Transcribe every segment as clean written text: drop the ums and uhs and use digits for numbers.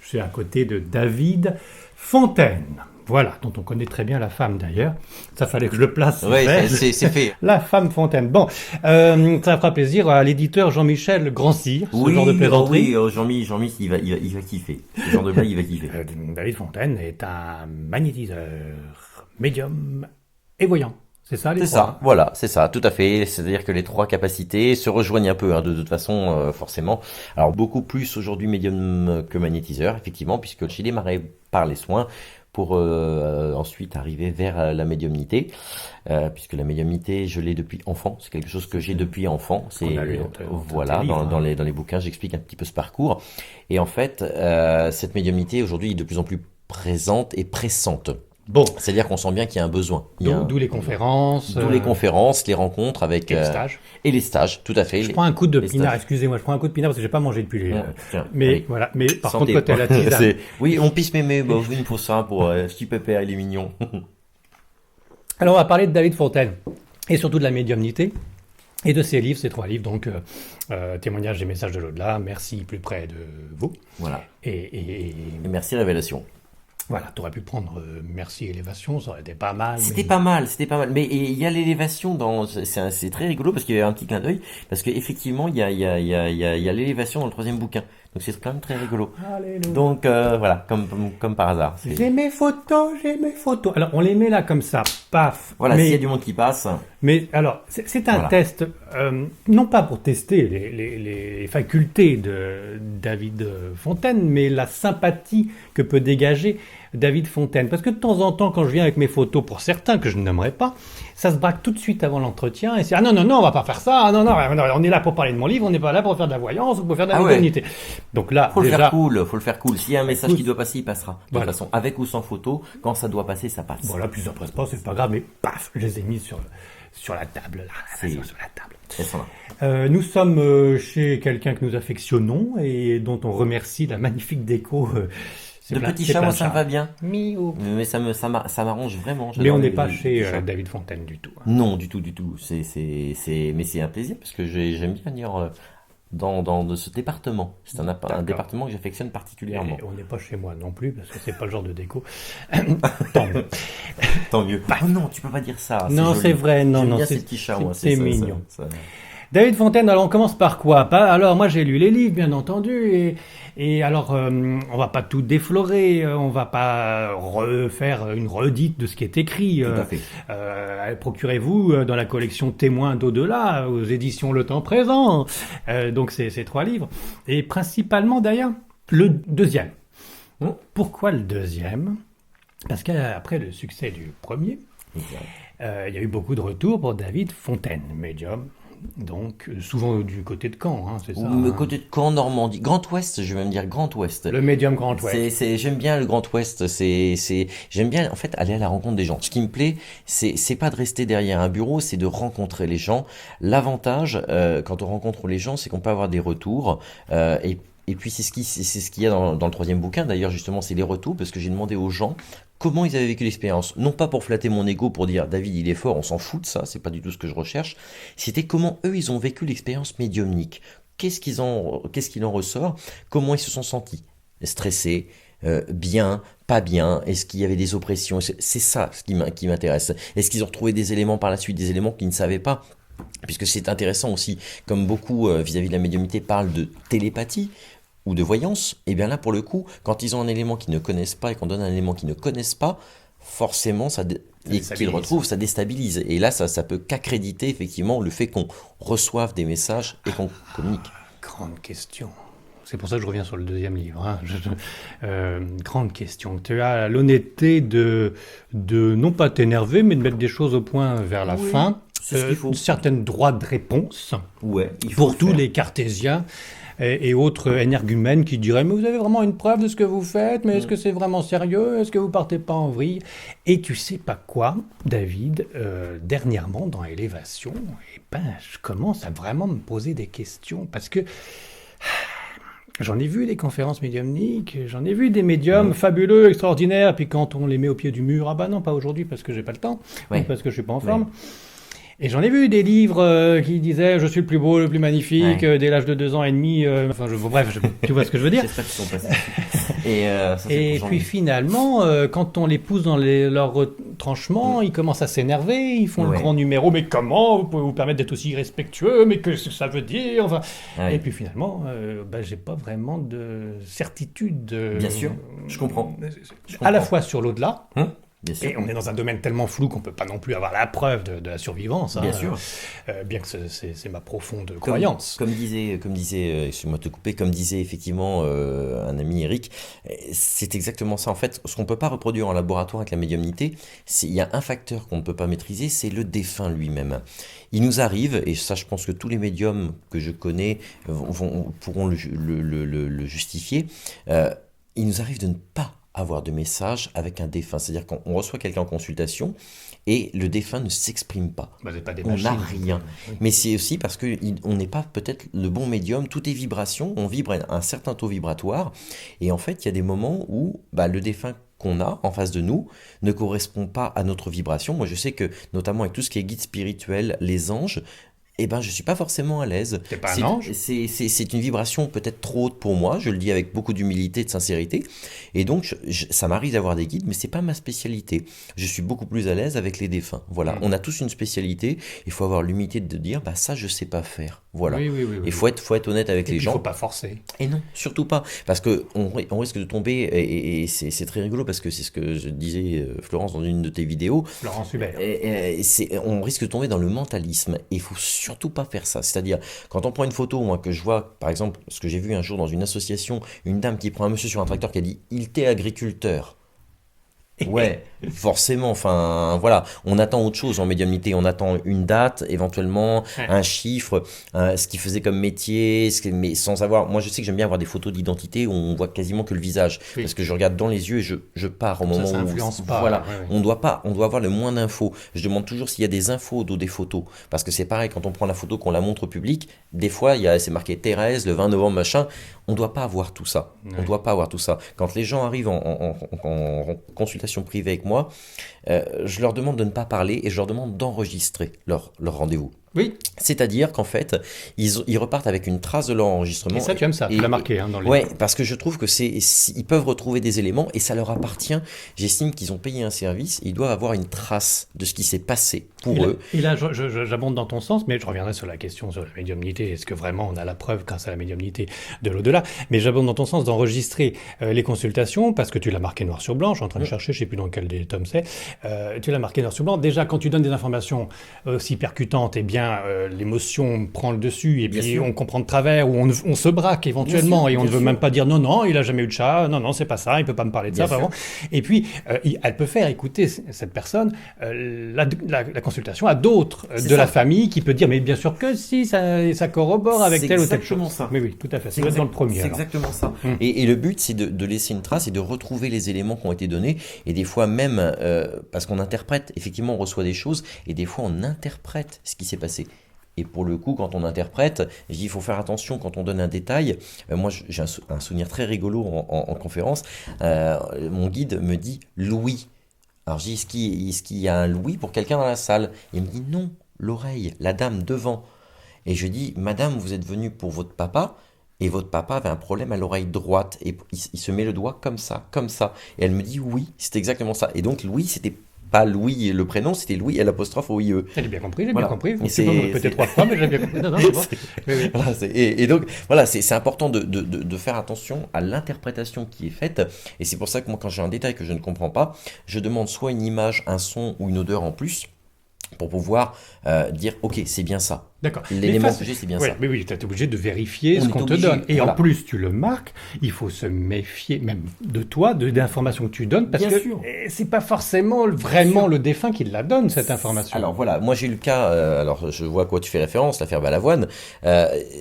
Je suis à côté de David Fontaine. Voilà, dont on connaît très bien la femme d'ailleurs. Ça fallait que je le place. Oui, c'est fait. La femme Fontaine. Bon, ça fera plaisir à l'éditeur Jean-Michel Grandcir, ce genre de Oui, plaisanterie. Jean-Mi, il va kiffer. Ce genre de blague, il va kiffer. David Fontaine est un magnétiseur, médium et voyant. C'est ça les C'est trois, ça, voilà, c'est ça, tout à fait. C'est-à-dire que les trois capacités se rejoignent un peu, de toute façon, forcément. Alors beaucoup plus aujourd'hui médium que magnétiseur, effectivement, puisque j'ai démarré par les soins pour ensuite arriver vers la médiumnité, puisque la médiumnité, je l'ai depuis enfant. C'est quelque chose que j'ai depuis enfant. C'est On a lu voilà, livres, dans les bouquins, j'explique un petit peu ce parcours. Et en fait, cette médiumnité aujourd'hui est de plus en plus présente et pressante. Bon, C'est-à-dire qu'on sent bien qu'il y a un besoin. d'où les conférences. D'où les conférences, les rencontres avec et les stages. et les stages, tout à fait. Je prends un coup de les pinard, stages. excusez-moi, je prends un coup de pinard parce que j'ai pas mangé depuis les. Tiens, mais allez. voilà, mais par Santé. contre, côté la tisane. Oui, on pisse mémé, bah, une pour ça, pour petit pépère, il est mignon. Alors, on va parler de David Fontaine et surtout de la médiumnité et de ses livres, ces trois livres, donc Témoignages des messages de l'au-delà, Merci plus près de vous. Voilà. Et Et merci Révélation. voilà, tu aurais pu prendre Merci Élévation, ça aurait été pas mal. C'était pas mal, c'était pas mal. Mais il y a l'élévation dans, c'est très rigolo parce qu'il y a un petit clin d'œil, parce qu'effectivement, il y a l'élévation dans le troisième bouquin. Donc c'est quand même très rigolo. Alléluia. Donc voilà, comme par hasard. J'ai mes photos, j'ai mes photos. Alors, on les met là comme ça, paf. Voilà, mais, s'il y a du monde qui passe. mais alors, c'est un Voilà. test, non pas pour tester les facultés de David Fontaine, mais la sympathie que peut dégager David Fontaine. Parce que de temps en temps, quand je viens avec mes photos, pour certains que je ne nommerai pas, ça se braque tout de suite avant l'entretien. Et c'est ah non, non, non, on va pas faire ça. Ah, non, non, on est là pour parler de mon livre, on n'est pas là pour faire de la voyance ou pour faire de la Ah ouais. médiumnité. Donc là, Faut le déjà, faire cool, faut le faire cool. S'il y a un message Écoute. qui doit passer, il passera. De Voilà. toute façon, avec ou sans photo, quand ça doit passer, ça passe. voilà, puis ça passe pas, c'est pas grave, mais paf, je les ai mis sur la table, là, C'est- sur la table. Elles sont là. Nous sommes chez quelqu'un que nous affectionnons et dont on remercie la magnifique déco. C'est De plein- petits c'est chats, plein moi, de ça me chats. va bien. Miaou. Mais ça m'arrange vraiment. Mais J'adore on n'est les- pas les chez petits chats. David Fontaine du tout, hein. Non, du tout, du tout. Mais c'est un plaisir parce que j'aime bien venir dans ce département. C'est un D'accord. département que j'affectionne particulièrement. Et on n'est pas chez moi non plus parce que c'est pas le genre de déco. Tant mieux. Tant mieux. Oh non, tu peux pas dire ça. Non, joli. c'est vrai, non, J'aime non, bien c'est- ces petits chats, c'est- moi. c'est ça, mignon. ça. David Fontaine, alors on commence par quoi? Alors moi j'ai lu les livres bien entendu et alors on va pas tout déflorer, on va pas refaire une redite de ce qui est écrit. Tout à fait. Procurez-vous dans la collection Témoins d'au-delà aux éditions Le Temps Présent. Donc c'est ces trois livres et principalement d'ailleurs le deuxième. Pourquoi le deuxième? Parce qu'après le succès du premier, il y a eu beaucoup de retours pour David Fontaine, médium. Donc, souvent du côté de Caen, hein, c'est ça. Le hein. côté de Caen, Normandie, Grand Ouest, je vais même dire Grand Ouest. Le médium Grand Ouest. J'aime bien le Grand Ouest. J'aime bien en fait aller à la rencontre des gens. Ce qui me plaît, c'est pas de rester derrière un bureau, c'est de rencontrer les gens. L'avantage quand on rencontre les gens, c'est qu'on peut avoir des retours et puis c'est ce qu'il y a dans le troisième bouquin. D'ailleurs, justement, c'est les retours parce que j'ai demandé aux gens comment ils avaient vécu l'expérience. Non pas pour flatter mon ego, pour dire David il est fort, on s'en fout de ça, c'est pas du tout ce que je recherche. C'était comment eux ils ont vécu l'expérience médiumnique. Qu'est-ce qu'il en ressort? Comment ils se sont sentis? Stressés, bien, pas bien? Est-ce qu'il y avait des oppressions? C'est ça ce qui m'intéresse. Est-ce qu'ils ont retrouvé des éléments par la suite, des éléments qu'ils ne savaient pas? Puisque c'est intéressant aussi, comme beaucoup vis-à-vis de la médiumnité parlent de télépathie ou de voyance, et bien là pour le coup, quand ils ont un élément qu'ils ne connaissent pas et qu'on donne un élément qu'ils ne connaissent pas, forcément et qu'ils déstabilise. retrouvent, ça déstabilise. Et là, ça peut qu'accréditer effectivement le fait qu'on reçoive des messages et qu'on communique. Grande question. C'est pour ça que je reviens sur le deuxième livre. Hein. Grande question. Tu as l'honnêteté de non pas t'énerver, mais de mettre des choses au point vers la Oui, fin. c'est ce qu'il faut. Une certaine droite de réponse. Ouais, il faut Pour le tous faire. les cartésiens et autres énergumènes qui diraient mais vous avez vraiment une preuve de ce que vous faites, mais est-ce que c'est vraiment sérieux, est-ce que vous partez pas en vrille? Et tu sais pas quoi, David, dernièrement dans Élévation, eh ben, je commence à vraiment me poser des questions parce que j'en ai vu des conférences médiumniques, j'en ai vu des médiums fabuleux, extraordinaires, puis quand on les met au pied du mur, ah bah non, pas aujourd'hui parce que j'ai pas le temps, Ouais. ou parce que je suis pas en forme. Et j'en ai vu des livres qui disaient je suis le plus beau, le plus magnifique, Ouais. dès l'âge de 2 ans et demi. Bref, tu vois ce que je veux dire. J'espère qu'ils sont passés. Et ça, c'est Et pour puis Jean-Mi. finalement, quand on les pousse dans leurs retranchements, ils commencent à s'énerver, ils font le Ouais. grand numéro. Mais comment vous pouvez vous permettre d'être aussi respectueux? Mais qu'est-ce que ça veut dire? Enfin, Ouais. et puis finalement, j'ai pas vraiment de certitude. Bien sûr, je comprends. À la comprends. fois sur l'au-delà. Bien sûr. Et on est dans un domaine tellement flou qu'on peut pas non plus avoir la preuve de la survivance. Bien sûr. Bien que c'est ma profonde croyance. Comme disait, excuse-moi de te couper, comme disait effectivement un ami Eric, c'est exactement ça. En fait, ce qu'on peut pas reproduire en laboratoire avec la médiumnité, il y a un facteur qu'on ne peut pas maîtriser, c'est le défunt lui-même. Il nous arrive, et ça je pense que tous les médiums que je connais pourront le justifier, il nous arrive de ne pas avoir de message avec un défunt. C'est-à-dire qu'on reçoit quelqu'un en consultation et le défunt ne s'exprime pas. C'est pas des On machines. n'a rien. Mais c'est aussi parce qu'on n'est pas peut-être le bon médium, tout est vibration, on vibre à un certain taux vibratoire, et en fait il y a des moments où le défunt qu'on a en face de nous ne correspond pas à notre vibration. Moi je sais que notamment avec tout ce qui est guide spirituel, les anges, je suis pas forcément à l'aise. T'es pas un ange? C'est une vibration peut-être trop haute pour moi, je le dis avec beaucoup d'humilité et de sincérité. Et donc, ça m'arrive d'avoir des guides, mais c'est pas ma spécialité. Je suis beaucoup plus à l'aise avec les défunts. Voilà, on a tous une spécialité, il faut avoir l'humilité de dire, ça je sais pas faire. Voilà. Oui. Il faut être honnête avec Et les puis, gens. il faut pas forcer. Et non, surtout pas. Parce qu'on risque de tomber, et c'est très rigolo, parce que c'est ce que je disais, Florence, dans une de tes vidéos. Florence Hubert. On risque de tomber dans le mentalisme. Et il faut surtout pas faire ça. C'est-à-dire, quand on prend une photo, moi, que je vois, par exemple, ce que j'ai vu un jour dans une association, une dame qui prend un monsieur sur un tracteur qui a dit « Il t'est agriculteur ». Ouais, forcément, enfin voilà, on attend autre chose en médiumnité, on attend une date, éventuellement un chiffre, ce qu'il faisait comme métier, mais sans avoir, moi je sais que j'aime bien avoir des photos d'identité où on voit quasiment que le visage, parce que je regarde dans les yeux et je pars au moment Ça où, influence pas. voilà, on doit avoir le moins d'infos, je demande toujours s'il y a des infos dans des photos, parce que c'est pareil, quand on prend la photo, qu'on la montre au public, des fois c'est marqué Thérèse, le 20 novembre, machin, on doit pas avoir tout ça, on doit pas avoir tout ça, quand les gens arrivent en consultation privée avec moi, je leur demande de ne pas parler et je leur demande d'enregistrer leur rendez-vous. Oui. C'est-à-dire qu'en fait, ils repartent avec une trace de leur enregistrement. Et ça, tu aimes ça, tu l'as marqué dans les... Ouais, parce que je trouve que ils peuvent retrouver des éléments et ça leur appartient. J'estime qu'ils ont payé un service et ils doivent avoir une trace de ce qui s'est passé pour eux. Et là, j'abonde dans ton sens, mais je reviendrai sur la question sur la médiumnité. Est-ce que vraiment on a la preuve grâce à la médiumnité de l'au-delà? Mais j'abonde dans ton sens d'enregistrer les consultations, parce que tu l'as marqué noir sur blanc, je suis en train de chercher, je sais plus dans quel des tomes c'est. Tu l'as marqué noir sur blanc. Déjà, quand tu donnes des informations aussi percutantes, eh bien, l'émotion prend le dessus, et puis on comprend de travers, ou on se braque éventuellement, et on ne veut même pas dire non, il a jamais eu de chat, non, c'est pas ça, il peut pas me parler de ça, vraiment. Et puis, elle peut faire écouter cette personne la consultation à d'autres de la famille qui peut dire, mais bien sûr que si, ça corrobore avec telle ou telle chose. C'est exactement ça. Oui, tout à fait. Ça doit être dans le premier. C'est exactement ça. Et le but, c'est de laisser une trace et de retrouver les éléments qui ont été donnés. Et des fois même, parce qu'on interprète, effectivement, on reçoit des choses, et des fois, on interprète ce qui s'est passé. Et pour le coup, quand on interprète, je dis il faut faire attention quand on donne un détail. Moi, j'ai un souvenir très rigolo en conférence. Mon guide me dit Louis. Alors, je dis est-ce qu'il y a un Louis pour quelqu'un dans la salle? Il me dit non, l'oreille, la dame devant. Et je dis madame, vous êtes venue pour votre papa. Et votre papa avait un problème à l'oreille droite. Et il se met le doigt comme ça, comme ça. Et elle me dit oui, c'est exactement ça. Et donc, Louis, c'était pas Louis le prénom, c'était Louis l'apostrophe au IE. J'ai bien compris, Voilà. bien compris. Et Tu peux me répéter 3 fois, mais j'ai bien compris. Non, c'est bon. Oui. Voilà, et donc, voilà, c'est important de faire attention à l'interprétation qui est faite. Et c'est pour ça que moi, quand j'ai un détail que je ne comprends pas, je demande soit une image, un son ou une odeur en plus pour pouvoir dire, ok, c'est bien ça. D'accord. L'élément que j'ai, c'est bien ça. Mais oui, tu es obligé de vérifier On ce est qu'on te obligé, donne. Et voilà. en plus, tu le marques, il faut se méfier même de toi, d'informations que tu donnes, parce Bien que sûr. c'est pas forcément vraiment le défunt qui la donne, cette information. Alors voilà, moi j'ai eu le cas, alors je vois à quoi tu fais référence, l'affaire Balavoine.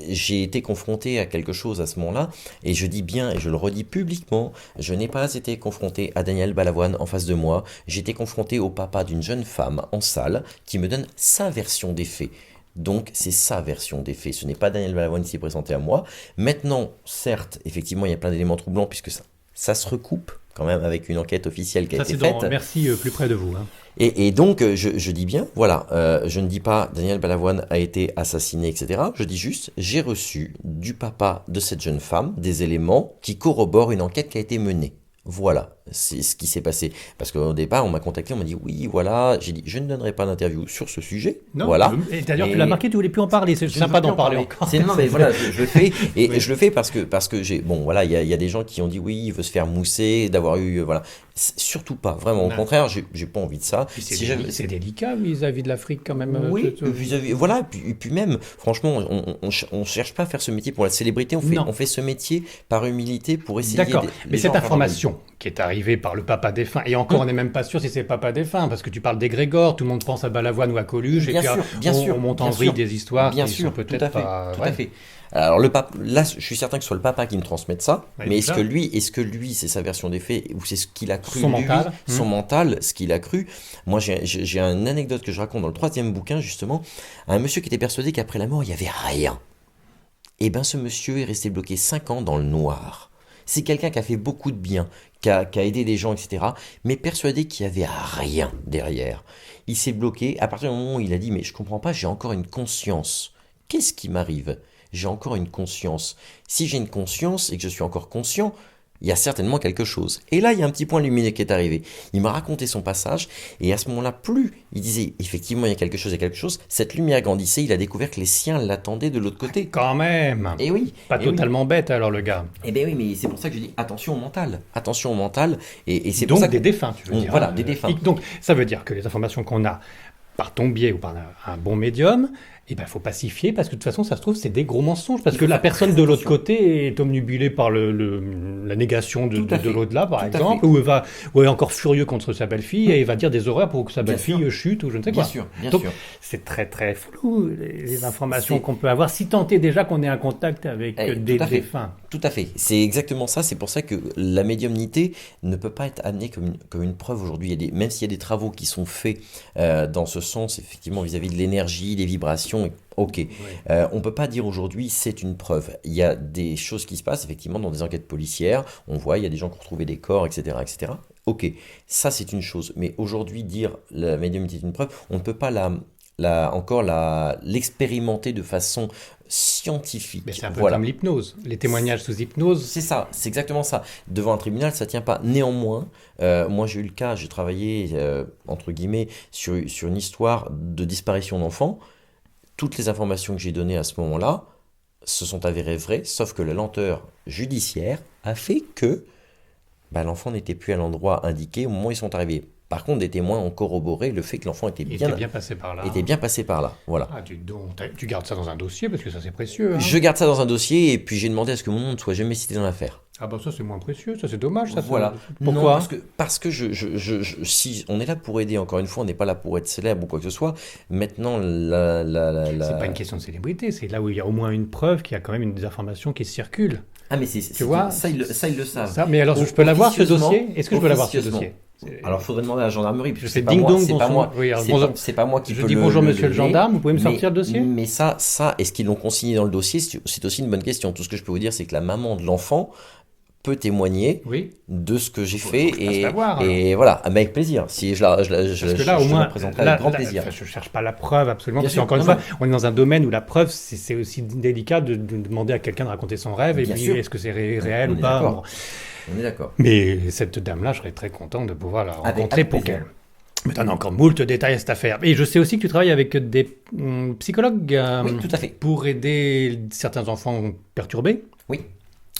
J'ai été confronté à quelque chose à ce moment-là, et je dis bien, et je le redis publiquement, je n'ai pas été confronté à Daniel Balavoine en face de moi, j'ai été confronté au papa d'une jeune femme en salle qui me donne sa version des faits. Donc c'est sa version des faits, ce n'est pas Daniel Balavoine qui s'est présenté à moi. Maintenant, certes, effectivement, il y a plein d'éléments troublants puisque ça se recoupe quand même avec une enquête officielle qui a Ça, été c'est faite. dans Merci plus près de vous. Hein. Et donc, je dis bien, voilà, je ne dis pas Daniel Balavoine a été assassiné, etc. Je dis juste, j'ai reçu du papa de cette jeune femme des éléments qui corroborent une enquête qui a été menée. Voilà, c'est ce qui s'est passé. Parce qu'au départ, on m'a contacté, on m'a dit oui, voilà. J'ai dit, je ne donnerai pas d'interview sur ce sujet. Non, voilà. Et d'ailleurs, tu l'as marqué, tu voulais plus en parler. C'est sympa d'en parler encore. Non, mais voilà, je le fais. Et je le fais parce que j'ai. Bon, voilà, il y a des gens qui ont dit oui, il veut se faire mousser, d'avoir eu. Voilà. Surtout pas, vraiment. Au contraire, j'ai pas envie de ça. C'est délicat vis-à-vis de l'Afrique, quand même. Oui, vis-à-vis. Voilà, et puis même, franchement, on cherche pas à faire ce métier pour la célébrité, on fait ce métier par humilité pour essayer. D'accord, mais cette information qui est arrivée par le papa défunt, et encore on n'est même pas sûr si c'est le papa défunt, parce que tu parles d'égrégore, tout le monde pense à Balavoine ou à Coluche, et puis on monte en vrille des histoires qui sont peut-être pas... Tout à fait. Alors le pape, là, je suis certain que ce soit le papa qui me transmette ça, mais est-ce que lui, c'est sa version des faits, ou c'est ce qu'il a cru, son mental, ce qu'il a cru. Moi, j'ai une anecdote que je raconte dans le 3e bouquin, justement, un monsieur qui était persuadé qu'après la mort, il n'y avait rien. Et ben, ce monsieur est resté bloqué 5 ans dans le noir. C'est quelqu'un qui a fait beaucoup de bien, qui a aidé des gens, etc., mais persuadé qu'il n'y avait rien derrière. Il s'est bloqué à partir du moment où il a dit « Mais je comprends pas, j'ai encore une conscience. Qu'est-ce qui m'arrive ? J'ai encore une conscience. Si j'ai une conscience et que je suis encore conscient, il y a certainement quelque chose. » Et là, il y a un petit point lumineux qui est arrivé. Il m'a raconté son passage, et à ce moment-là, plus il disait « Effectivement, il y a quelque chose », cette lumière grandissait, il a découvert que les siens l'attendaient de l'autre côté. Quand même. Et oui. Pas totalement bête, alors, le gars. Eh bien oui, mais c'est pour ça que je dis attention au mental. Attention au mental, et c'est donc pour ça que... des défunts, tu veux dire. Voilà, des défunts. Donc, ça veut dire que les informations qu'on a par ton biais ou par un bon médium, eh ben, faut pacifier, parce que de toute façon, ça se trouve, c'est des gros mensonges, parce que la personne de l'autre côté est omnubilée par la négation de l'au-delà, par exemple, ou est encore furieux contre sa belle-fille, et il va dire des horreurs pour que sa belle-fille chute, ou je ne sais quoi. Bien sûr. Donc, c'est très très flou, les informations qu'on peut avoir, si tant est déjà qu'on est en contact avec des défunts. Tout à fait, c'est exactement ça, c'est pour ça que la médiumnité ne peut pas être amenée comme une preuve aujourd'hui, même s'il y a des travaux qui sont faits dans ce sens, effectivement, vis-à-vis de l'énergie, des vibrations, ok. Oui. On ne peut pas dire aujourd'hui c'est une preuve. Il y a des choses qui se passent effectivement dans des enquêtes policières. On voit, il y a des gens qui ont retrouvé des corps, etc. etc. Ok, ça c'est une chose. Mais aujourd'hui, dire la médiumnité est une preuve, on ne peut pas l'expérimenter de façon scientifique. Mais c'est un peu comme l'hypnose. Les témoignages sous hypnose. C'est ça, c'est exactement ça. Devant un tribunal, ça ne tient pas. Néanmoins, moi j'ai eu le cas, j'ai travaillé, entre guillemets, sur une histoire de disparition d'enfants. Toutes les informations que j'ai données à ce moment-là se sont avérées vraies, sauf que la lenteur judiciaire a fait que l'enfant n'était plus à l'endroit indiqué au moment où ils sont arrivés. Par contre, des témoins ont corroboré le fait que l'enfant était bien passé par là. Était bien passé par là, voilà. Ah, tu gardes ça dans un dossier, parce que ça c'est précieux. Hein. Je garde ça dans un dossier, et puis j'ai demandé à ce que mon nom ne soit jamais cité dans l'affaire. Ah bah ça c'est moins précieux, ça c'est dommage. Ça, voilà. Pourquoi ? Non, parce que si on est là pour aider, encore une fois, on n'est pas là pour être célèbre ou quoi que ce soit. Maintenant, c'est pas une question de célébrité, c'est là où il y a au moins une preuve qu'il y a quand même des informations qui circulent. Ah mais tu vois, ça ils le savent. Ça, mais alors je peux l'avoir ce dossier ? Est-ce que je peux l'avoir ce dossier ? Alors, il faudrait demander à la gendarmerie, puisque c'est pas moi qui peux le... Je dis bonjour monsieur le gendarme, vous pouvez me sortir le dossier ? Mais ça, est-ce qu'ils l'ont consigné dans le dossier ? C'est aussi une bonne question. Tout ce que je peux vous dire, c'est que la maman de l'enfant peut témoigner de ce que j'ai fait, et voilà, avec plaisir. Si je la présenterai avec grand plaisir. Je ne cherche pas la preuve, absolument, parce qu'encore une fois, on est dans un domaine où la preuve, c'est aussi délicat de demander à quelqu'un de raconter son rêve, et puis est-ce que c'est réel ou pas ? On est d'accord. Mais cette dame-là, je serais très content de pouvoir la rencontrer pour qu'elle me donne encore moult détails à cette affaire. Et je sais aussi que tu travailles avec des psychologues oui, tout à fait. Pour aider certains enfants perturbés. Oui.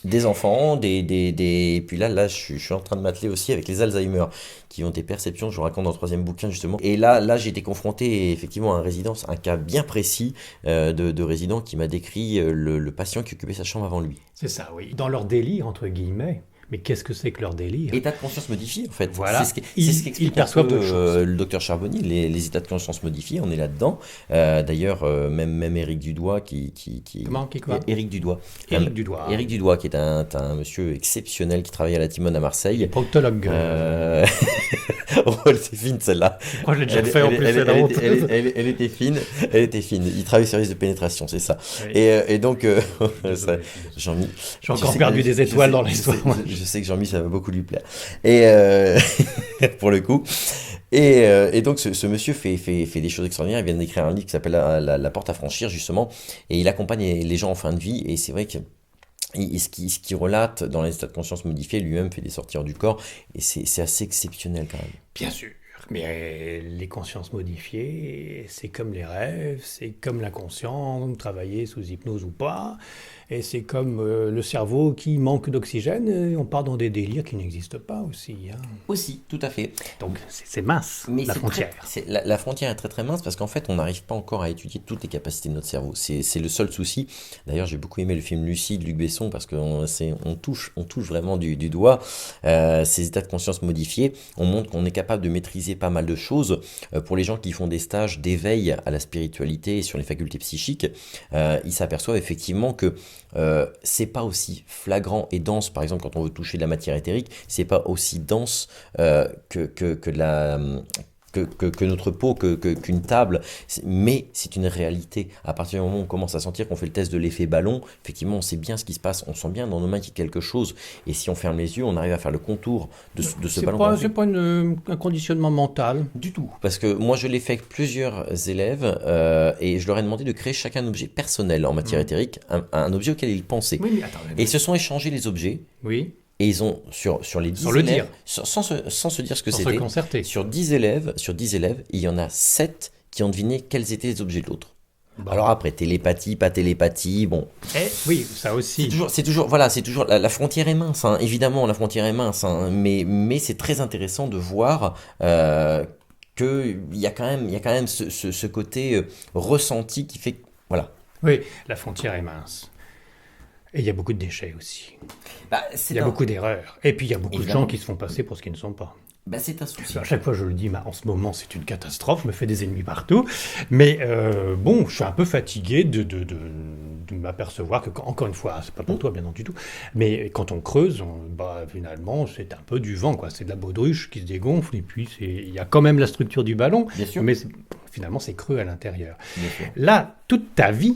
Des enfants, et puis là je suis en train de m'atteler aussi avec les Alzheimer, qui ont des perceptions, je vous raconte dans le 3e bouquin justement. Et là j'ai été confronté effectivement à un cas bien précis de résident qui m'a décrit le patient qui occupait sa chambre avant lui. C'est ça, oui. Dans leur délire, entre guillemets. Mais qu'est-ce que c'est que leur délire ? État de conscience modifié, en fait. Voilà. C'est ce qu'explique le docteur Charbonnier, les états de conscience modifiés, on est là-dedans. D'ailleurs, même Éric Dudois Éric Dudois. Éric Dudois, qui est un monsieur exceptionnel qui travaille à la Timone à Marseille. Proctologue. Oh, elle était fine celle-là. Je crois que je l'ai déjà fait en plus, c'est la honte. Elle était fine. Elle était fine. Il travaille au service de pénétration, c'est ça. Oui. Et donc, Désolé, ça, désolé. Jean-Mi. J'ai encore perdu des étoiles dans l'histoire. Je sais que Jean-Mi, ça va beaucoup lui plaire. Et pour le coup. Et donc, ce monsieur fait des choses extraordinaires. Il vient d'écrire un livre qui s'appelle La porte à franchir, justement. Et il accompagne les gens en fin de vie. Et c'est vrai que ce qui relate dans les états de conscience modifiés, lui-même fait des sorties hors du corps. Et c'est assez exceptionnel quand même. Bien sûr. Mais les consciences modifiées, c'est comme les rêves, c'est comme l'inconscient, travailler sous hypnose ou pas, et c'est comme le cerveau qui manque d'oxygène, et on part dans des délires qui n'existent pas aussi. Hein. Aussi, tout à fait. Donc c'est mince, Mais la c'est frontière. la frontière est très très mince parce qu'en fait, on n'arrive pas encore à étudier toutes les capacités de notre cerveau. C'est le seul souci. D'ailleurs, j'ai beaucoup aimé le film Lucie de Luc Besson parce qu'on touche vraiment du doigt ces états de conscience modifiés. On montre qu'on est capable de maîtriser pas mal de choses. Pour les gens qui font des stages d'éveil à la spiritualité et sur les facultés psychiques, ils s'aperçoivent effectivement que c'est pas aussi flagrant et dense. Par exemple, quand on veut toucher de la matière éthérique, c'est pas aussi dense que notre peau, qu'une table, mais c'est une réalité. À partir du moment où on commence à sentir qu'on fait le test de l'effet ballon, effectivement, on sait bien ce qui se passe, on sent bien dans nos mains qu'il y a quelque chose, et si on ferme les yeux, on arrive à faire le contour de ce ballon. C'est pas un conditionnement mental. Du tout, parce que moi je l'ai fait avec plusieurs élèves, et je leur ai demandé de créer chacun un objet personnel en matière éthérique, un objet auquel ils pensaient. Oui, mais attends. Et ils se sont échangés les objets. Oui, Et ils ont, sur les 10 Sans le élèves, dire. sans se dire ce que sans se c'était, concerter. sur 10 élèves, il y en a 7 qui ont deviné quels étaient les objets de l'autre. Bon. Alors après, télépathie, pas télépathie, bon. Oui, ça aussi. C'est toujours, voilà, c'est toujours, la frontière est mince, hein, évidemment, la frontière est mince, hein, mais c'est très intéressant de voir qu'il y a quand même ce côté ressenti qui fait, voilà. Oui, la frontière est mince. Et il y a beaucoup de déchets aussi. Il y a beaucoup d'erreurs. Et puis il y a beaucoup de gens qui se font passer pour ce qu'ils ne sont pas. C'est un souci. À chaque fois je le dis, en ce moment c'est une catastrophe, je me fais des ennemis partout. Mais bon, je suis un peu fatigué de m'apercevoir que, encore une fois, c'est pas pour toi bien entendu tout, mais quand on creuse, finalement c'est un peu du vent, quoi. C'est de la baudruche qui se dégonfle et puis il y a quand même la structure du ballon, Bien sûr. mais finalement c'est creux à l'intérieur. Bien sûr. Là, toute ta vie,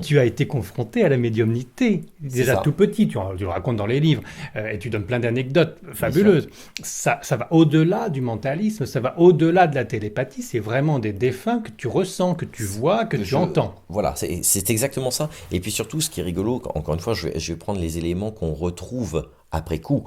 tu as été confronté à la médiumnité. Déjà ça. tout petit, tu le racontes dans les livres, et tu donnes plein d'anecdotes fabuleuses. Ça va au-delà du mentalisme, ça va au-delà de la télépathie. C'est vraiment des défunts que tu ressens, que tu vois, que tu entends. Voilà, c'est exactement ça. Et puis surtout, ce qui est rigolo, encore une fois, je vais prendre les éléments qu'on retrouve après coup.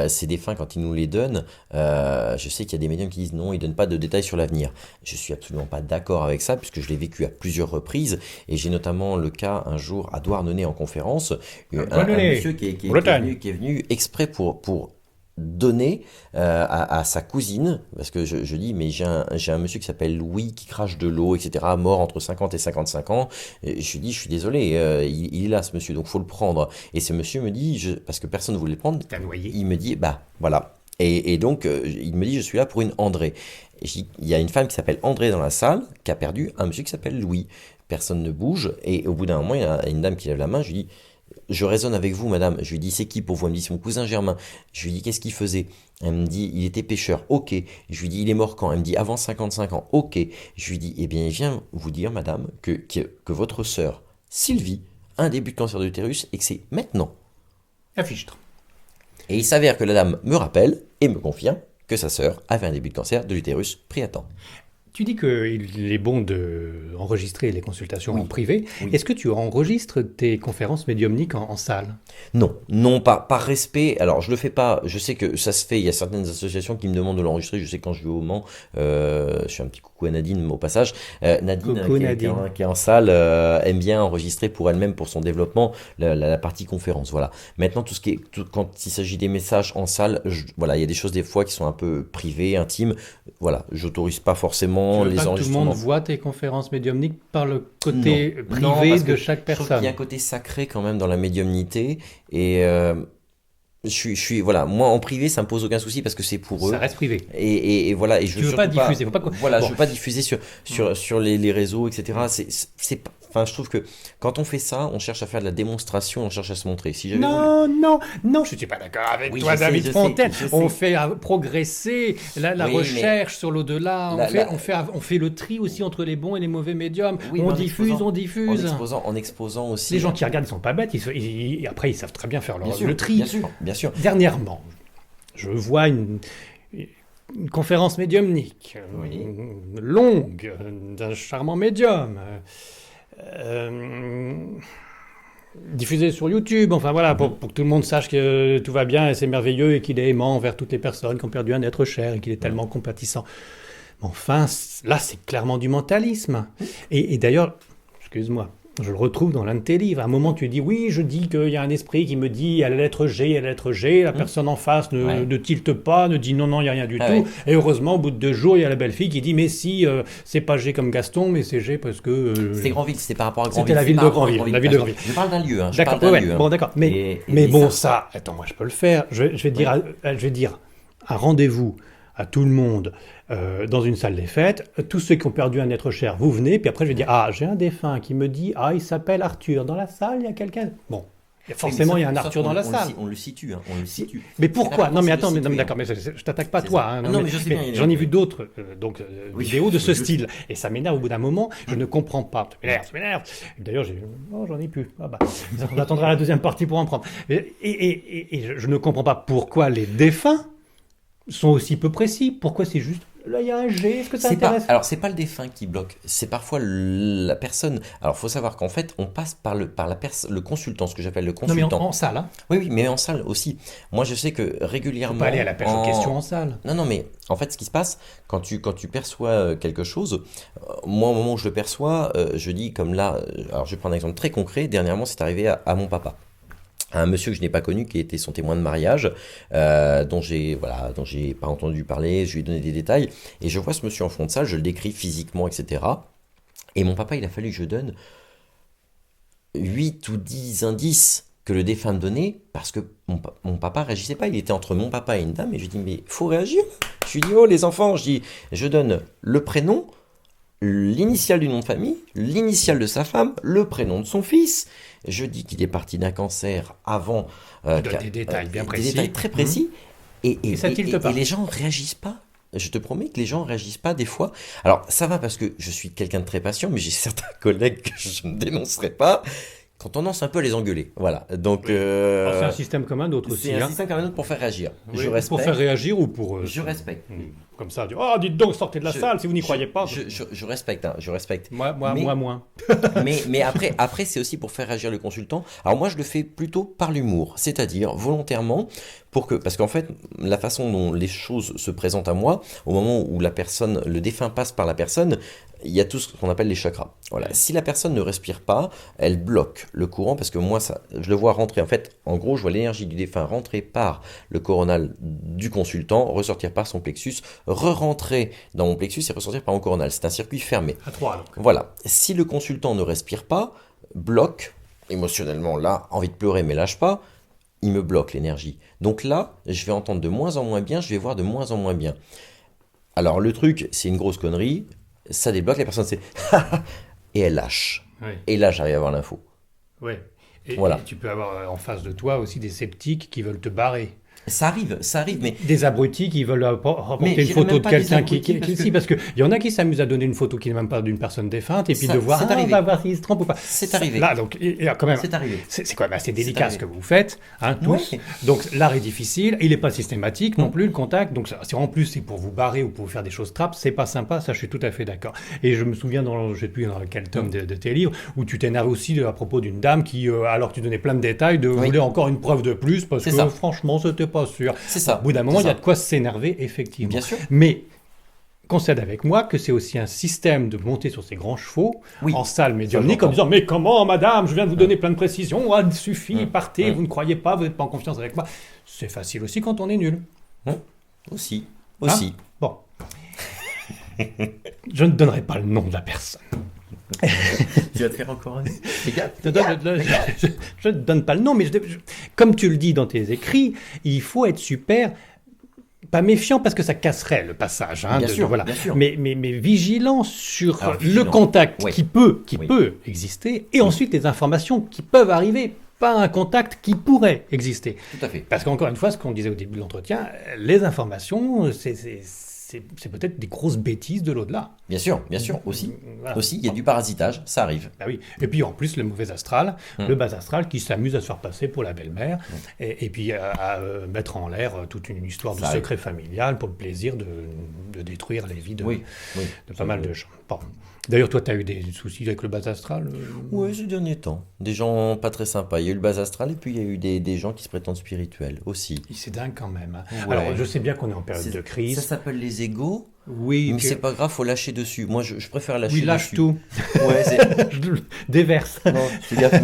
Ces défunts, quand ils nous les donnent, je sais qu'il y a des médiums qui disent non, ils ne donnent pas de détails sur l'avenir. Je suis absolument pas d'accord avec ça, puisque je l'ai vécu à plusieurs reprises, et j'ai notamment le cas un jour à Douarnenez en conférence, un monsieur qui est venu exprès pour donner à sa cousine, parce que je dis, mais j'ai un monsieur qui s'appelle Louis, qui crache de l'eau, etc., mort entre 50 et 55 ans, et je lui dis, je suis désolé, il est là ce monsieur, donc faut le prendre. Et ce monsieur me dit, parce que personne ne voulait le prendre, il me dit, voilà. Et donc, il me dit, je suis là pour une André. Et je dis, il y a une femme qui s'appelle André dans la salle, qui a perdu un monsieur qui s'appelle Louis. Personne ne bouge, et au bout d'un moment, il y a une dame qui lève la main, je lui dis, je raisonne avec vous, madame. Je lui dis, c'est qui pour vous? Elle me dit, c'est mon cousin Germain. Je lui dis, qu'est-ce qu'il faisait? Elle me dit, il était pêcheur. Ok. Je lui dis, il est mort quand? Elle me dit, avant 55 ans. Ok. Je lui dis, eh bien, il vient vous dire, madame, que votre sœur, Sylvie, a un début de cancer de l'utérus et que c'est maintenant. Affiche. Et il s'avère que la dame me rappelle et me confirme que sa sœur avait un début de cancer de l'utérus pris à temps. Tu dis qu'il est bon d'enregistrer les consultations en privé. Oui. Est-ce que tu enregistres tes conférences médiumniques en salle? Non, par respect. Alors, je le fais pas. Je sais que ça se fait. Il y a certaines associations qui me demandent de l'enregistrer. Je sais quand je vais au Mans, je fais un petit coucou à Nadine au passage. Nadine, qui est en salle, aime bien enregistrer pour elle-même, pour son développement, la partie conférence. Voilà. Maintenant, quand il s'agit des messages en salle, voilà, il y a des choses des fois qui sont un peu privées, intimes. Voilà, j'autorise pas forcément Tu veux les pas que tout le enregistrements. monde voit tes conférences médiumniques par le côté Non, privé parce de que chaque je trouve personne. qu'il y a un côté sacré quand même dans la médiumnité, et voilà, moi en privé ça me pose aucun souci parce que c'est pour eux. Ça reste privé. Et voilà, et je Tu veux pas diffuser, faut pas. Voilà, Bon. je veux pas diffuser sur les réseaux, etc. Enfin, je trouve que quand on fait ça, on cherche à faire de la démonstration, on cherche à se montrer. Si j'avais Non, non, non, je ne suis pas d'accord avec Oui, toi, je sais, David je Fontaine. sais, je On sais. fait progresser la Oui, mais recherche sur l'au-delà. On fait le tri aussi entre les bons et les mauvais médiums. oui, On mais diffuse, on diffuse. en exposant aussi. Les gens qui regardent, ils sont pas bêtes. Après, ils savent très bien faire Bien le sûr, tri. bien sûr, bien sûr. Dernièrement, je vois une conférence médiumnique Oui. longue d'un charmant médium. Euh, diffusée sur YouTube, enfin voilà, pour que tout le monde sache que tout va bien et c'est merveilleux et qu'il est aimant envers toutes les personnes qui ont perdu un être cher et qu'il est tellement compatissant. Mais enfin, là, c'est clairement du mentalisme. Et d'ailleurs, excuse-moi, je le retrouve dans l'un de tes livres. À un moment, tu dis, oui, je dis qu'il y a un esprit qui me dit, à la lettre G, la personne en face ne tilte pas, ne dit non, non, il n'y a rien du tout. Et heureusement, au bout de 2 jours, il y a la belle fille qui dit, mais si, c'est pas G comme Gaston, mais c'est G parce que... C'était Grandville, c'était par rapport à Grandville. C'était la ville de Grandville. La ville de Grandville. Je parle d'un lieu, hein. Je D'accord, parle d'un ouais, lieu, hein. bon, d'accord. Mais bon, ça, attends, moi, je peux le faire. Je vais dire un rendez-vous à tout le monde dans une salle des fêtes. Tous ceux qui ont perdu un être cher, vous venez. Puis après, je vais dire, ah, j'ai un défunt qui me dit, ah, il s'appelle Arthur. Dans la salle, il y a quelqu'un. Bon, forcément, il y a un Arthur dans la salle. On le situe, hein. On le situe. Mais pourquoi? Non, mais attends, mais d'accord, mais je t'attaque pas toi. Hein, non, mais je sais bien. J'en ai vu d'autres vidéos de ce je style. Et ça m'énerve au bout d'un moment. Je ne comprends pas. Ça m'énerve. D'ailleurs, j'en ai plus. Ah bah, on attendra la deuxième partie pour en prendre. Et je ne comprends pas pourquoi les défunts sont aussi peu précis. Pourquoi c'est juste... Là, il y a un G, est-ce que ça intéresse? Alors, c'est pas le défunt qui bloque, c'est parfois la personne. Alors, il faut savoir qu'en fait, on passe par le consultant, ce que j'appelle le consultant. Non, mais en salle, hein. Oui, mais en salle aussi. Moi, je sais que régulièrement... Faut pas aller à la pêche aux questions en salle. Non, mais en fait, ce qui se passe, quand tu perçois quelque chose, moi, au moment où je le perçois, je dis comme là... alors, je vais prendre un exemple très concret. Dernièrement, c'est arrivé à mon papa. Un monsieur que je n'ai pas connu, qui était son témoin de mariage, dont j'ai pas entendu parler, je lui ai donné des détails, et je vois ce monsieur en fond de salle, je le décris physiquement, etc. Et mon papa, il a fallu que je donne 8 ou 10 indices que le défunt me donnait, parce que mon papa réagissait pas, il était entre mon papa et une dame, et je lui dis, mais faut réagir. Je lui dis, oh les enfants, je donne le prénom, l'initiale du nom de famille, l'initiale de sa femme, le prénom de son fils. Je dis qu'il est parti d'un cancer avant. Des détails bien précis. Des détails très précis. Et ça tilte pas. Et les gens réagissent pas. Je te promets que les gens réagissent pas des fois. Alors, ça va parce que je suis quelqu'un de très patient, mais j'ai certains collègues que je ne dénoncerai pas, qui ont tendance un peu à les engueuler. Voilà. Donc, c'est un système comme un autre aussi. C'est un système comme un autre pour faire réagir. Oui, je respecte. Pour faire réagir ou pour... Je respecte. Comme ça, dire, oh, dites donc, sortez de la salle si vous n'y croyez pas. Je respecte, hein, je respecte. Moi, moins. mais après, c'est aussi pour faire réagir le consultant. Alors moi, je le fais plutôt par l'humour, c'est-à-dire volontairement, parce qu'en fait, la façon dont les choses se présentent à moi, au moment où le défunt passe par la personne, il y a tout ce qu'on appelle les chakras. Voilà. Si la personne ne respire pas, elle bloque le courant, parce que moi, je le vois rentrer. En fait, en gros, je vois l'énergie du défunt rentrer par le coronal du consultant, ressortir par son plexus, re-rentrer dans mon plexus et ressortir par mon coronal. C'est un circuit fermé. À 3, donc. Voilà. Si le consultant ne respire pas, bloque, émotionnellement, là, envie de pleurer, mais lâche pas, il me bloque l'énergie. Donc là, je vais entendre de moins en moins bien, je vais voir de moins en moins bien. Alors le truc, c'est une grosse connerie, ça débloque, la personne c'est et elle lâche. Oui. Et là, j'arrive à avoir l'info. Oui. Voilà. Et tu peux avoir en face de toi aussi des sceptiques qui veulent te barrer. Ça arrive, mais... Des abrutis qui veulent rapporter une photo de quelqu'un qui... Parce qu'il y en a qui s'amusent à donner une photo qui n'est même pas d'une personne défunte, et puis de voir, on va voir s'il se trompe ou pas. C'est arrivé. Là, donc, quand même, c'est arrivé. C'est quand même assez délicat ce que vous faites, hein, tous. Ouais. Donc, l'art est difficile, il n'est pas systématique non plus, le contact. Donc, si en plus, c'est pour vous barrer ou pour vous faire des choses trappes, c'est pas sympa, ça, je suis tout à fait d'accord. Et je me souviens, je ne sais plus dans quel tome de tes livres, où tu t'énerves aussi à propos d'une dame qui, alors que tu donnais plein de détails, voulait encore une preuve de plus, parce que franchement, c'était pas sûr. C'est ça. Au bout d'un moment, il y a de quoi s'énerver, effectivement. Bien sûr. Mais concède avec moi que c'est aussi un système de monter sur ces grands chevaux en salle médiumnique en disant « Mais comment, madame, je viens de vous donner plein de précisions, il suffit, partez, vous ne croyez pas, vous n'êtes pas en confiance avec moi. » C'est facile aussi quand on est nul. Aussi. Hein? Bon. Je ne donnerai pas le nom de la personne. Tu vas te faire encore un... Je ne donne pas le nom, mais comme tu le dis dans tes écrits, il faut être super pas méfiant parce que ça casserait le passage. Hein, Bien sûr, voilà. bien sûr. Mais vigilant sur Alors, le vigilant, contact oui. qui peut Oui. exister et ensuite les informations qui peuvent arriver, pas un contact qui pourrait exister. Tout à fait. Parce qu'encore une fois, ce qu'on disait au début de l'entretien, les informations, c'est peut-être des grosses bêtises de l'au-delà. Bien sûr, aussi. Voilà. Aussi, il y a du parasitage, ça arrive. Bah oui. Et puis en plus, le mauvais astral, Hum. le bas astral qui s'amuse à se faire passer pour la belle-mère et puis à mettre en l'air toute une histoire de Ça arrive. secret familial pour le plaisir de détruire les vies de Oui. pas mal de gens. Bon. D'ailleurs, toi, tu as eu des soucis avec le bas astral Oui, ces derniers temps. Des gens pas très sympas. Il y a eu le bas astral et puis il y a eu des gens qui se prétendent spirituels aussi. C'est dingue quand même. Hein. Ouais. Alors, je sais bien qu'on est en période de Ça crise. s'appelle les égos, Oui, mais que- c'est pas grave, faut lâcher dessus. Moi, je préfère lâcher oui, lâche dessus. tout. Ouais, Déverse. non, fais gaffe,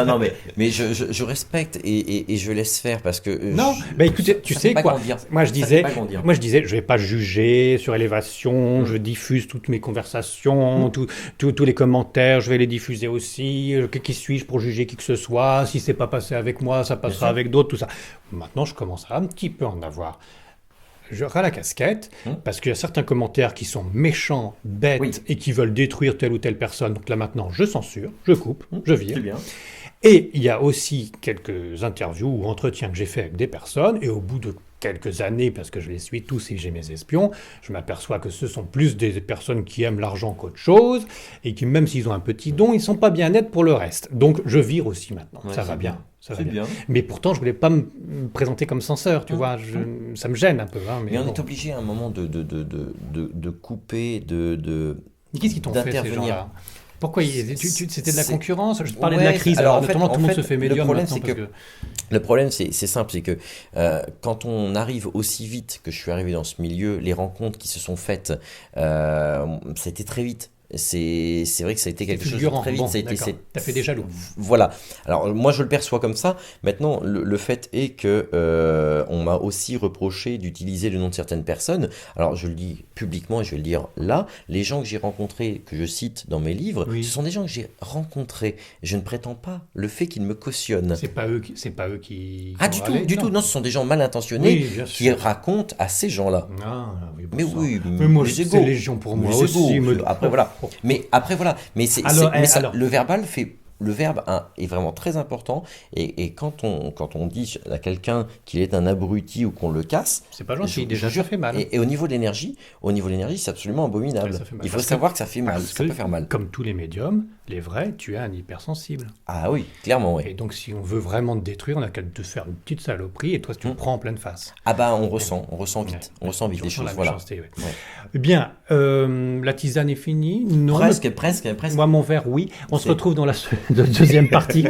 non, mais je respecte et je laisse faire parce que. Non, mais écoutez, tu ça sais fait pas quoi grandir. Moi je Ça fait disais, pas grandir. je vais pas juger sur élévation, je diffuse toutes mes conversations, tous les commentaires, je vais les diffuser aussi. Qui suis-je pour juger qui que ce soit? Si c'est pas passé avec moi, ça passera sûr. avec d'autres, tout ça. Maintenant, je commence à un petit peu en avoir. Je ras la casquette parce qu'il y a certains commentaires qui sont méchants, bêtes Oui. et qui veulent détruire telle ou telle personne. Donc là maintenant, je censure, je coupe, je vire. C'est bien. Et il y a aussi quelques interviews ou entretiens que j'ai fait avec des personnes, et au bout de quelques années, parce que je les suis tous et j'ai mes espions, je m'aperçois que ce sont plus des personnes qui aiment l'argent qu'autre chose, et qui, même s'ils ont un petit don, ils sont pas bien nets pour le reste. Donc je vire aussi maintenant, Ouais, ça c'est va bien. bien. Ça va C'est bien. bien. Mais pourtant, je voulais pas me présenter comme censeur, tu vois, ça me gêne un peu. Hein, Mais on bon. est obligé à un moment de couper, Mais qu'est-ce qu'ils t'ont fait, ces d'intervenir. gens-là? Pourquoi c'était de la C'est- concurrence? Je te parlais de la Ouais, crise, alors, alors en fait- notamment tout le en monde fait, se fait le médium problème, maintenant c'est parce que... Le problème, c'est simple, c'est que quand on arrive aussi vite que je suis arrivé dans ce milieu, les rencontres qui se sont faites, ça a été très vite. C'est vrai que ça a été quelque chose de fulgurant. très vite. Bon, Ça a été, d'accord. T'as fait des jaloux. Voilà. Alors moi je le perçois comme ça. Maintenant le fait est que on m'a aussi reproché d'utiliser le nom de certaines personnes. Alors je le dis publiquement et je vais le dire là. Les gens que j'ai rencontrés, que je cite dans mes livres, Oui. ce sont des gens que j'ai rencontrés. Je ne prétends pas le fait qu'ils me cautionnent. C'est pas eux qui Ah ont du tout, râlé, du tout. Non, ce sont des gens mal intentionnés Oui, bien qui sûr. racontent à ces gens-là. Ah, oui, bon Mais sang. oui, Mais moi, les c'est égos. légion pour moi Les aussi. égos. me- Après voilà. Oh. Mais après voilà. Mais Alors, alors. le verbal fait. Le verbe est vraiment très important et quand on dit à quelqu'un qu'il est un abruti ou qu'on le casse, C'est pas gentil, je déjà, jure, ça fait mal. Et au niveau de l'énergie, c'est absolument abominable. Ouais, ça fait mal. Il faut Parce que- savoir que ça fait mal, Parce ça que, peut faire mal. Comme tous les médiums, les vrais, tu es un hypersensible. Ah oui, clairement oui. Et donc, si on veut vraiment te détruire, on a qu'à te faire une petite saloperie et toi, tu le prends en pleine face. Ah bah on ressent vite, Ouais. on ressent vite Tu les ressens choses, la voilà. méchanceté, ouais. Ouais. Bien, la tisane est finie. Non, Presque. Moi, mon verre, oui. On se retrouve dans la deuxième partie,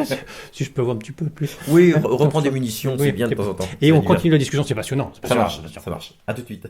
si je peux voir un petit peu plus. Oui, reprends des munitions, Oui, c'est bien de c'est temps bon. en temps. Et on Ça va. continue la discussion, c'est passionnant. Ça marche. À tout de suite.